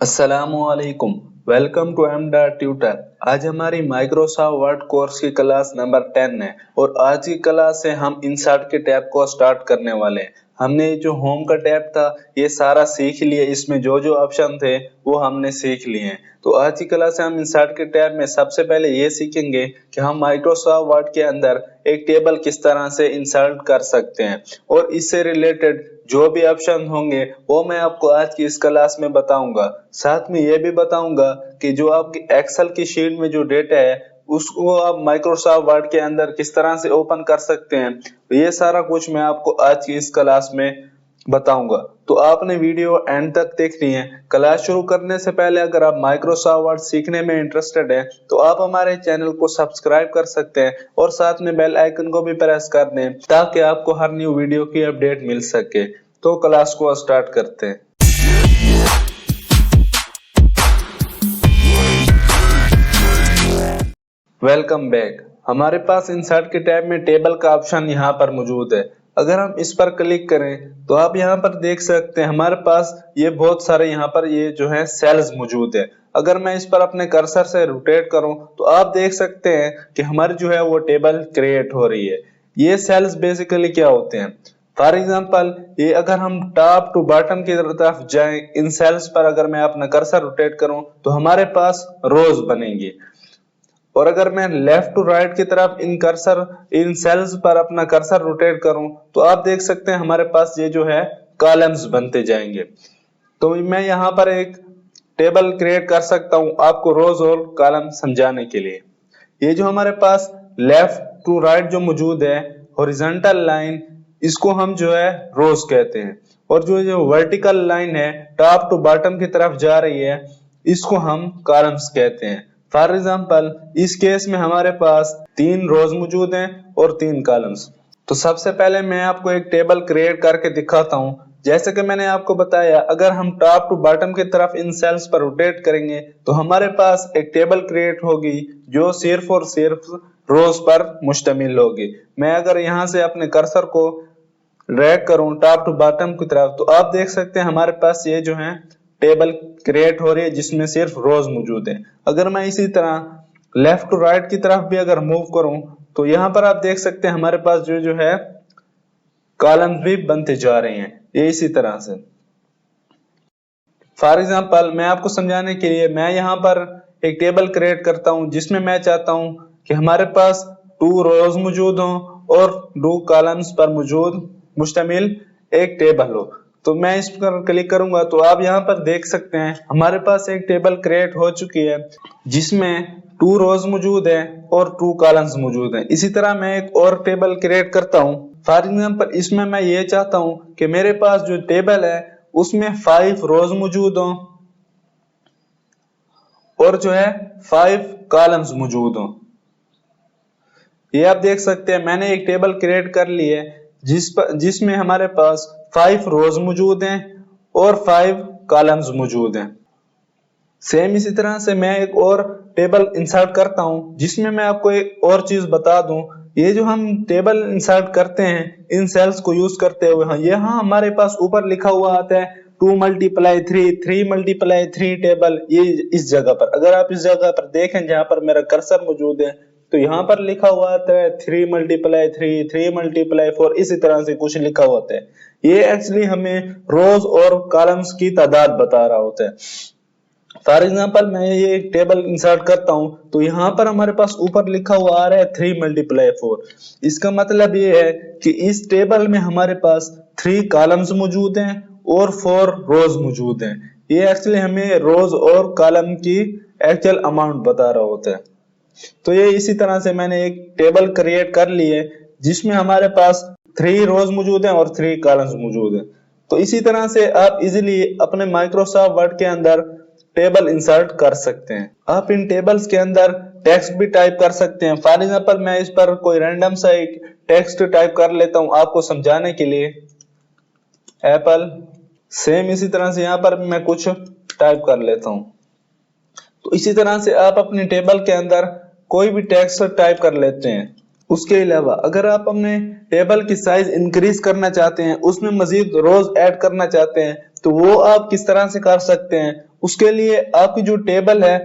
अस्सलामुअलैकुम। Welcome to M.Tutor। आज हमारी माइक्रोसॉफ्ट वर्ड कोर्स की क्लास नंबर 10 है और आज की क्लास से हम इंसर्ट के टैब को स्टार्ट करने वाले हैं। हमने जो होम का टैब था ये सारा सीख लिए, इसमें जो जो ऑप्शन थे वो हमने सीख लिए हैं। तो आज की क्लास से हम इंसर्ट के टैब में सबसे पहले ये सीखेंगे कि हम माइक्रोसॉफ्ट वर्ड के अंदर एक टेबल किस तरह से इंसर्ट कर सकते हैं और इससे रिलेटेड जो भी ऑप्शन होंगे वो मैं आपको आज की इस क्लास में बताऊंगा। साथ में ये भी बताऊंगा कि जो आपकी एक्सेल की शीट में जो डेटा है उसको आप माइक्रोसॉफ्ट वर्ड के अंदर किस तरह से ओपन कर सकते हैं। ये सारा कुछ मैं आपको आज की इस क्लास में बताऊंगा, तो आपने वीडियो एंड तक देखनी है। क्लास शुरू करने से पहले अगर आप माइक्रोसॉफ्ट वर्ड सीखने में इंटरेस्टेड हैं तो आप हमारे चैनल को सब्सक्राइब कर सकते हैं और साथ में बेल आइकन को भी प्रेस कर दें ताकि आपको हर न्यू वीडियो की अपडेट मिल सके। तो क्लास को स्टार्ट करते हैं। Welcome back. हमारे पास इंसर्ट के टैब में टेबल का ऑप्शन यहाँ पर मौजूद है। अगर हम इस पर क्लिक करें तो आप यहाँ पर देख सकते हैं हमारे पास ये बहुत सारे यहाँ पर ये जो है सेल्स मौजूद है। अगर मैं इस पर अपने कर्सर से रोटेट करूं तो आप देख सकते हैं कि हमारी जो है वो टेबल क्रिएट हो रही है। ये सेल्स बेसिकली क्या होते हैं, फॉर एग्जाम्पल ये अगर हम टॉप टू बॉटम की तरफ जाएं, इन सेल्स पर अगर मैं अपना कर्सर रोटेट करूं तो हमारे पास रोज बनेंगे और अगर मैं लेफ्ट टू राइट की तरफ इन सेल्स पर अपना कर्सर रोटेट करूं तो आप देख सकते हैं हमारे पास ये जो है कॉलम्स बनते जाएंगे। तो मैं यहाँ पर एक टेबल क्रिएट कर सकता हूं आपको रोज और कॉलम समझाने के लिए। ये जो हमारे पास लेफ्ट टू राइट जो मौजूद है हॉरिजॉन्टल लाइन, इसको हम जो है रोज कहते हैं, और जो वर्टिकल लाइन है टॉप टू बॉटम की तरफ जा रही है इसको हम कॉलम्स कहते हैं। फॉर एग्जाम्पल इस केस में हमारे पास 3 रोज मौजूद हैं और 3 कॉलम्स। तो सबसे पहले मैं आपको एक टेबल क्रिएट करके दिखाता हूं। जैसे कि मैंने आपको बताया, अगर हम टॉप टू बॉटम की तरफ इन सेल्स पर रोटेट करेंगे तो हमारे पास एक टेबल क्रिएट होगी जो सिर्फ और सिर्फ रोज पर मुश्तमिल होगी। मैं अगर यहाँ से अपने कर्सर को ड्रैग करूं टॉप टू बॉटम की तरफ तो आप देख सकते हैं हमारे पास ये जो है टेबल क्रिएट हो रही है जिसमें सिर्फ रोज मौजूद है। अगर मैं इसी तरह लेफ्ट टू राइट की तरफ भी अगर मूव करूं तो यहाँ पर आप देख सकते हैं हमारे पास जो है कॉलम्स भी बनते जा रहे हैं। ये इसी तरह से फॉर एग्जांपल मैं आपको समझाने के लिए मैं यहाँ पर एक टेबल क्रिएट करता हूँ जिसमें मैं चाहता हूँ कि हमारे पास 2 रोज मौजूद हों और 2 कॉलम्स पर मुश्तमिल एक टेबल हो। तो मैं इस पर क्लिक करूंगा तो आप यहाँ पर देख सकते हैं हमारे पास एक टेबल क्रिएट हो चुकी है जिसमें 2 रोज मौजूद है और 2 कॉलम्स मौजूद हैं। इसी तरह मैं एक और टेबल क्रिएट करता हूँ। फॉर एग्जांपल इसमें मैं ये चाहता हूँ कि मेरे पास जो टेबल है उसमें 5 रोज मौजूद हों और जो है 5 कॉलम्स मौजूद हों। ये आप देख सकते हैं मैंने एक टेबल क्रिएट कर ली है जिसमें हमारे पास 5 रोज मौजूद हैं और 5 कॉलम्स मौजूद हैं। सेम इसी तरह से मैं एक और टेबल इंसर्ट करता हूं जिसमें मैं आपको एक और चीज बता दूं। ये जो हम टेबल इंसर्ट करते हैं इन सेल्स को यूज करते हुए यहाँ हमारे पास ऊपर लिखा हुआ आता है 2 × 3 3 × 3 टेबल। ये इस जगह पर अगर आप इस जगह पर देखें जहां पर मेरा कर्सर मौजूद है तो यहाँ पर लिखा हुआ आता है 3 × 3 3 × 4, इसी तरह से कुछ लिखा होता है। ये एक्चुअली हमें रोज और कॉलम्स की तादाद बता रहा होता है। फॉर एग्जांपल मैं ये एक टेबल इंसर्ट करता हूं तो यहाँ पर हमारे पास ऊपर लिखा हुआ आ रहा है 3 × 4। इसका मतलब ये है कि इस टेबल में हमारे पास 3 कॉलम्स मौजूद हैं और 4 रोज मौजूद हैं। ये एक्चुअली हमें रोज और कॉलम की एक्चुअल अमाउंट बता रहा होता है। तो ये इसी तरह से मैंने एक टेबल क्रिएट कर ली है जिसमें हमारे पास 3 रोज मौजूद हैं और 3 कॉलम्स मौजूद हैं। तो इसी तरह से आप इजीली अपने माइक्रोसॉफ्ट वर्ड के अंदर टेबल इंसर्ट कर सकते हैं। आप इन टेबल्स के अंदर टेक्स्ट भी टाइप कर सकते हैं। फॉर एग्जांपल मैं इस पर कोई रैंडम सा एक टेक्स्ट टाइप कर लेता हूं आपको समझाने के लिए, एप्पल। सेम इसी तरह से यहाँ पर मैं कुछ टाइप कर लेता हूं। तो इसी तरह से आप अपने टेबल के अंदर कोई भी टेक्स्ट टाइप कर लेते हैं। उसके अलावा अगर आप अपने टेबल की साइज इंक्रीज करना चाहते हैं, उसमें मजीद रोज ऐड करना चाहते हैं तो वो आप किस तरह से कर सकते हैं उसके लिए आपकी जो टेबल है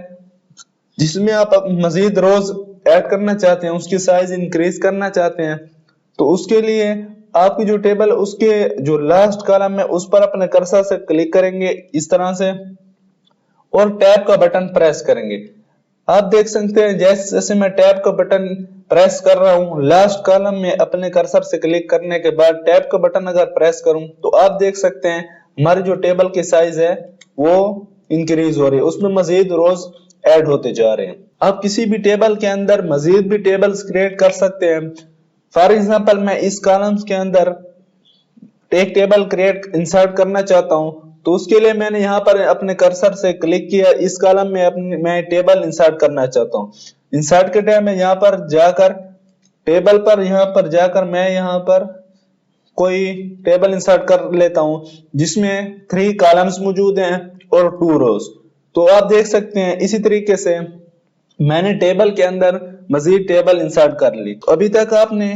जिसमें आप मजीद रोज ऐड करना चाहते हैं, उसकी साइज इंक्रीज करना चाहते हैं, तो उसके लिए आपकी जो टेबल उसके जो लास्ट कॉलम है उस पर अपने कर्सर से क्लिक करेंगे इस तरह से और टैब का बटन प्रेस करेंगे। आप देख सकते हैं जैसे जैसे मैं टैब का बटन प्रेस कर रहा हूं, लास्ट कॉलम में अपने कर्सर से क्लिक करने के बाद टैब का बटन अगर प्रेस करूं तो आप देख सकते हैं हमारी जो टेबल की साइज है वो इंक्रीज हो रही है, उसमें मजीद रोज ऐड होते जा रहे हैं। आप किसी भी टेबल के अंदर मजीद भी टेबल्स क्रिएट कर सकते हैं। फॉर एग्जांपल मैं इस कॉलम्स के अंदर एक टेबल क्रिएट इंसर्ट करना चाहता हूं, तो उसके लिए मैंने यहाँ पर अपने कर्सर से क्लिक किया, इस कॉलम में मैं टेबल इंसर्ट करना चाहता हूँ। इंसर्ट के टाइम में यहाँ पर जाकर टेबल पर यहाँ पर जाकर मैं यहाँ पर कोई टेबल इंसर्ट कर लेता हूँ जिसमें 3 कॉलम्स मौजूद हैं और 2 रोज। तो आप देख सकते हैं इसी तरीके से मैंने टेबल के अंदर मजीद टेबल इंसर्ट कर ली। तो अभी तक आपने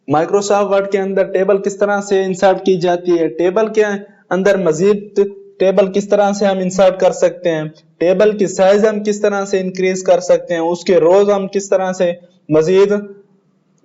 माइक्रोसॉफ्ट वर्ड के अंदर टेबल किस तरह से इंसर्ट की जाती है, टेबल के अंदर मजीद टेबल किस तरह से हम इंसर्ट कर सकते हैं, टेबल की साइज हम किस तरह से इंक्रीज कर सकते हैं, उसके रोज हम किस तरह से मजीद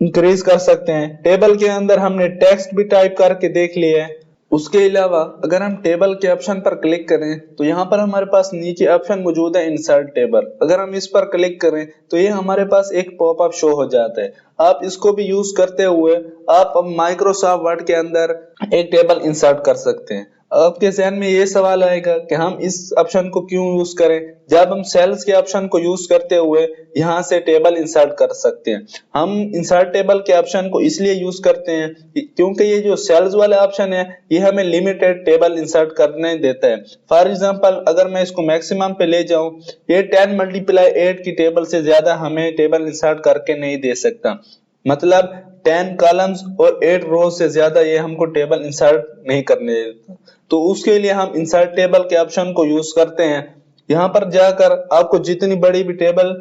इंक्रीज कर सकते हैं, टेबल के अंदर हमने टेक्स्ट भी टाइप करके देख लिया है। उसके अलावा अगर हम टेबल के ऑप्शन पर क्लिक करें तो यहाँ पर हमारे पास नीचे ऑप्शन मौजूद है इंसर्ट टेबल। अगर हम इस पर क्लिक करें तो ये हमारे पास एक पॉपअप शो हो जाता है। आप इसको भी यूज करते हुए आप माइक्रोसॉफ्ट वर्ड के अंदर एक टेबल इंसर्ट कर सकते हैं। आपके जहन में ये सवाल आएगा कि हम इस ऑप्शन को क्यों यूज करें, जब हम सेल्स के ऑप्शन को यूज करते हुए यहाँ से टेबल इंसर्ट कर सकते हैं। हम इंसर्ट टेबल के ऑप्शन को इसलिए यूज करते हैं क्योंकि ये जो सेल्स वाला ऑप्शन है ये हमें लिमिटेड टेबल इंसर्ट करने देता है। फॉर एग्जांपल अगर मैं इसको मैक्सिमम पे ले जाऊं, ये 10 × 8 की टेबल से ज्यादा हमें टेबल इंसर्ट करके नहीं दे सकता, मतलब 10 कॉलम्स और 8 रोज से ज्यादा ये हमको टेबल इंसर्ट नहीं करने देता। तो उसके लिए हम इंसर्ट टेबल के ऑप्शन को यूज करते हैं। यहाँ पर जाकर आपको जितनी बड़ी भी टेबल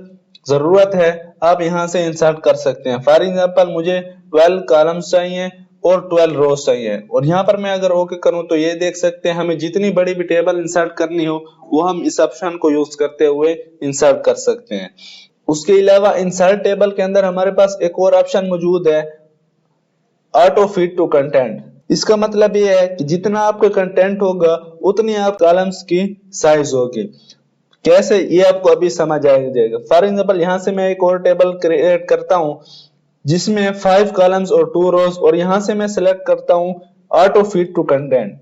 जरूरत है आप यहाँ से इंसर्ट कर सकते हैं। फॉर एग्जांपल मुझे 12 कॉलम्स चाहिए और 12 रोज चाहिए और यहाँ पर मैं अगर ओके करूँ तो ये देख सकते हैं हमें जितनी बड़ी भी टेबल इंसर्ट करनी हो वो हम इस ऑप्शन को यूज करते हुए इंसर्ट कर सकते हैं। उसके अलावा इंसर्ट टेबल के अंदर हमारे पास एक और ऑप्शन मौजूद है ऑटो फिट टू कंटेंट। इसका मतलब ये है कि जितना आपका कंटेंट होगा उतनी आप कॉलम्स की साइज होगी। कैसे, ये आपको अभी समझ आ जाएगा। फॉर एग्जांपल यहाँ से मैं एक और टेबल क्रिएट करता हूँ जिसमें 5 कॉलम्स और 2 रोज और यहाँ से मैं सिलेक्ट करता हूँ ऑटो फिट टू कंटेंट।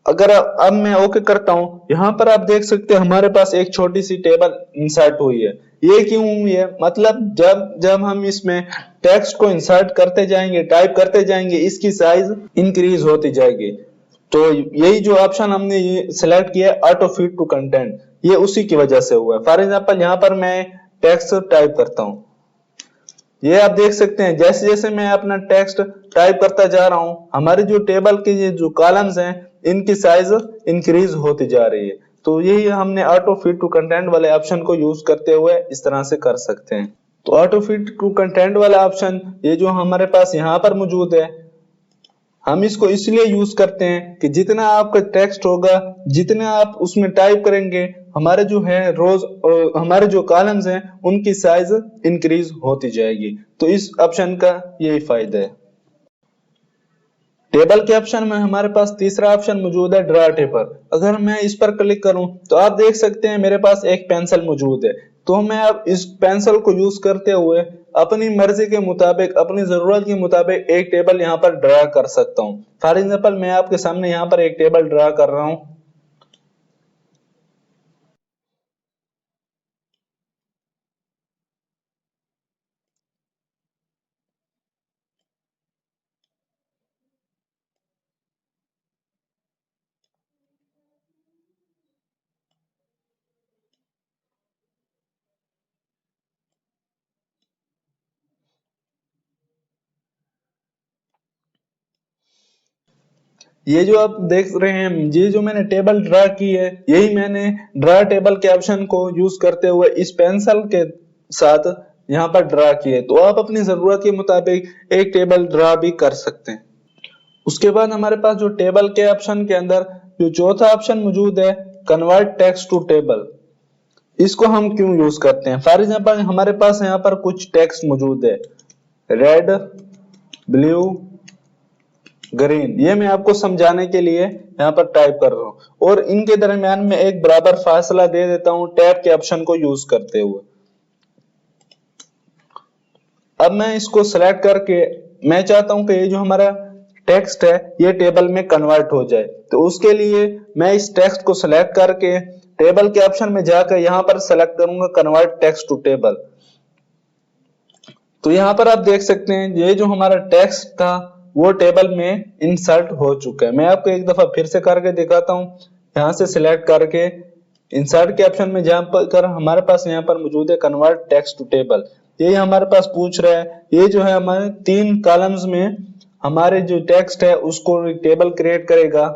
अगर अब मैं ओके करता हूं, यहाँ पर आप देख सकते हैं हमारे पास एक छोटी सी टेबल इंसर्ट हुई है। ये क्यों हुई है, मतलब जब हम इसमें टेक्स्ट को इंसर्ट करते जाएंगे, टाइप करते जाएंगे, इसकी साइज इंक्रीज होती जाएगी। तो यही जो ऑप्शन हमने ये सिलेक्ट किया ऑटो फिट टू कंटेंट, ये उसी की वजह से हुआ है। फॉर एग्जांपल यहाँ पर मैं टेक्स्ट टाइप करता हूँ, ये आप देख सकते हैं जैसे जैसे मैं अपना टेक्स्ट टाइप करता जा रहा हूं हमारी जो टेबल के ये जो कॉलम्स हैं इनकी साइज इंक्रीज होती जा रही है। तो यही हमने ऑटो फिट टू कंटेंट वाले ऑप्शन को यूज करते हुए इस तरह से कर सकते हैं। तो ऑटो फिट टू कंटेंट वाला ऑप्शन ये जो हमारे पास यहाँ पर मौजूद है, हम इसको इसलिए यूज करते हैं कि जितना आपका टेक्स्ट होगा, जितना आप उसमें टाइप करेंगे, हमारे जो है रोज और हमारे जो कॉलम्स हैं उनकी साइज इंक्रीज होती जाएगी। तो इस ऑप्शन का यही फायदा है। टेबल के ऑप्शन में हमारे पास तीसरा ऑप्शन मौजूद है ड्रा टेबल। अगर मैं इस पर क्लिक करूं तो आप देख सकते हैं मेरे पास एक पेंसिल मौजूद है। तो मैं अब इस पेंसिल को यूज करते हुए अपनी मर्जी के मुताबिक, अपनी जरूरत के मुताबिक एक टेबल यहाँ पर ड्रा कर सकता हूँ। फॉर एग्जांपल मैं आपके सामने यहाँ पर एक टेबल ड्रा कर रहा हूँ। ये जो आप देख रहे हैं, ये जो मैंने टेबल ड्रा की है, यही मैंने ड्रा टेबल के ऑप्शन को यूज करते हुए इस पेंसिल के साथ यहाँ पर ड्रा की है। तो आप अपनी जरूरत के मुताबिक एक टेबल ड्रा भी कर सकते हैं। उसके बाद हमारे पास जो टेबल के ऑप्शन के अंदर जो चौथा ऑप्शन मौजूद है कन्वर्ट टेक्स्ट टू टेबल, इसको हम क्यों यूज करते हैं? फॉर एग्जाम्पल हमारे पास यहाँ पर कुछ टेक्स्ट मौजूद है, रेड, ब्लू, ग्रीन, ये मैं आपको समझाने के लिए यहाँ पर टाइप कर रहा हूं और इनके दरमियान में एक बराबर फासला दे देता हूं टैब के ऑप्शन को यूज करते हुए। अब मैं इसको सिलेक्ट करके मैं चाहता हूं कि ये जो हमारा टेक्स्ट है ये टेबल में कन्वर्ट हो जाए, तो उसके लिए मैं इस टेक्स्ट को सिलेक्ट करके टेबल के ऑप्शन में जाकर यहाँ पर सिलेक्ट करूंगा कन्वर्ट टेक्स्ट टू टेबल। तो यहाँ पर आप देख सकते हैं ये जो हमारा टेक्स्ट था वो टेबल में इंसर्ट हो चुका है। मैं आपको एक दफा फिर से करके दिखाता हूँ। यहाँ से सिलेक्ट करके इंसर्ट के ऑप्शन में जहाँ पर हमारे पास यहाँ पर मौजूद है कन्वर्ट टेक्स्ट टू टेबल, ये हमारे पास पूछ रहा है ये जो है हमारे 3 कॉलम्स में हमारे जो टेक्स्ट है उसको टेबल क्रिएट करेगा।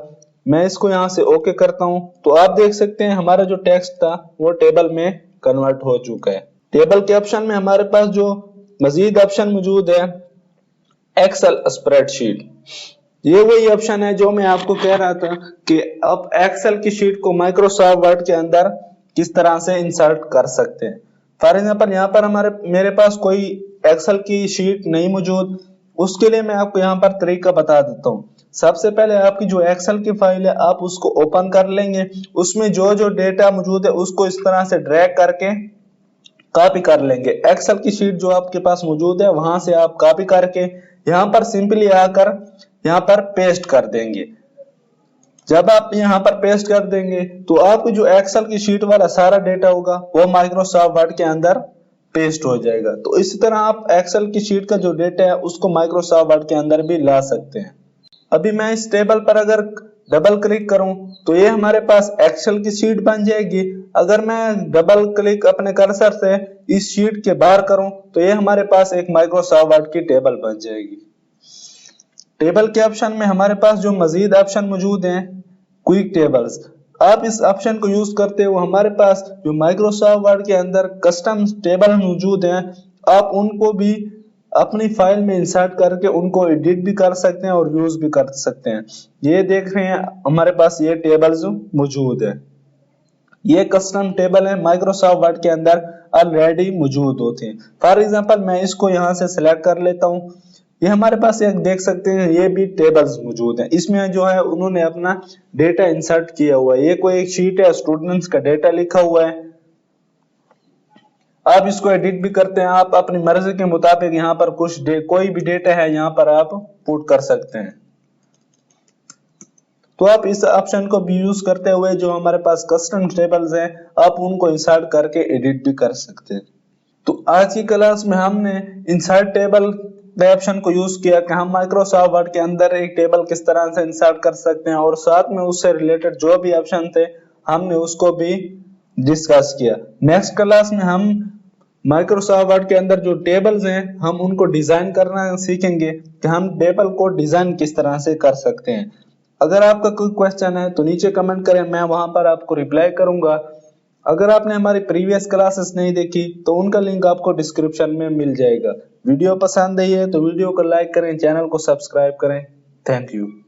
मैं इसको यहाँ से ओके करता हूँ, तो आप देख सकते हैं हमारा जो टेक्स्ट था वो टेबल में कन्वर्ट हो चुका है। टेबल के ऑप्शन में हमारे पास जो मजीद ऑप्शन मौजूद है एक्सेल स्प्रेडशीट, ये वही ऑप्शन है जो मैं आपको कह रहा था कि आप एक्सेल की शीट को माइक्रोसॉफ्ट वर्ड के अंदर किस तरह से इंसर्ट कर सकते हैं। फॉर एग्जाम्पल यहाँ पर मेरे पास कोई एक्सेल की शीट नहीं मौजूद, उसके लिए मैं आपको यहाँ पर तरीका बता देता हूँ। सबसे पहले आपकी जो एक्सेल की फाइल है आप उसको ओपन कर लेंगे, उसमें जो जो डेटा मौजूद है उसको इस तरह से ड्रैग करके कॉपी कर लेंगे। एक्सेल की शीट जो आपके पास मौजूद है वहां से आप कॉपी करके यहाँ पर सिंपली आकर यहाँ पर पेस्ट कर देंगे। जब आप यहाँ पर पेस्ट कर देंगे तो आपको जो एक्सेल की शीट वाला सारा डेटा होगा वो माइक्रोसॉफ्ट वर्ड के अंदर पेस्ट हो जाएगा। तो इसी तरह आप एक्सेल की शीट का जो डेटा है उसको माइक्रोसॉफ्ट वर्ड के अंदर भी ला सकते हैं। अभी मैं इस टेबल पर अगर डबल क्लिक करूं तो ये हमारे पास एक्सेल की शीट बन जाएगी। अगर मैं डबल क्लिक अपने कर्सर से इस शीट के बाहर करूं तो ये हमारे पास एक माइक्रोसॉफ्ट वर्ड की टेबल बन जाएगी। टेबल के ऑप्शन में हमारे पास जो मजीद ऑप्शन मौजूद हैं क्विक टेबल्स, आप इस ऑप्शन को यूज करते हो हमारे पास जो माइक्रोसॉफ्ट वर्ड के अंदर कस्टम टेबल मौजूद हैं आप उनको भी अपनी फाइल में इंसर्ट करके उनको एडिट भी कर सकते हैं और यूज भी कर सकते हैं। ये देख रहे हैं हमारे पास ये टेबल्स मौजूद है, ये कस्टम टेबल है माइक्रोसॉफ्ट वर्ड के अंदर ऑलरेडी मौजूद होते हैं। फॉर एग्जांपल मैं इसको यहाँ से सिलेक्ट कर लेता हूँ, ये हमारे पास एक देख सकते हैं ये भी टेबल्स मौजूद हैं। इसमें जो है उन्होंने अपना डेटा इंसर्ट किया हुआ है। ये कोई एक शीट है, स्टूडेंट्स का डेटा लिखा हुआ है। आप इसको एडिट भी करते हैं, आप अपनी मर्जी के मुताबिक यहाँ पर कोई भी डेटा है यहाँ पर आप पुट कर सकते हैं। तो आप इस ऑप्शन को भी यूज करते हुए जो हमारे पास कस्टम टेबल्स हैं आप उनको इंसर्ट करके एडिट भी कर सकते हैं। तो आज की क्लास में हमने इंसर्ट टेबल ऑप्शन को यूज किया कि हम माइक्रोसॉफ्ट वर्ड के अंदर एक टेबल किस तरह से इंसर्ट कर सकते हैं और साथ में उससे रिलेटेड जो भी ऑप्शन थे हमने उसको भी डिस्कस किया। नेक्स्ट क्लास में हम माइक्रोसॉफ्ट वर्ड के अंदर जो टेबल्स हैं हम उनको डिजाइन करना सीखेंगे कि हम टेबल को डिजाइन किस तरह से कर सकते हैं। अगर आपका कोई क्वेश्चन है तो नीचे कमेंट करें, मैं वहां पर आपको रिप्लाई करूंगा। अगर आपने हमारी प्रीवियस क्लासेस नहीं देखी तो उनका लिंक आपको डिस्क्रिप्शन में मिल जाएगा। वीडियो पसंद आई है तो वीडियो को लाइक करें, चैनल को सब्सक्राइब करें। Thank you.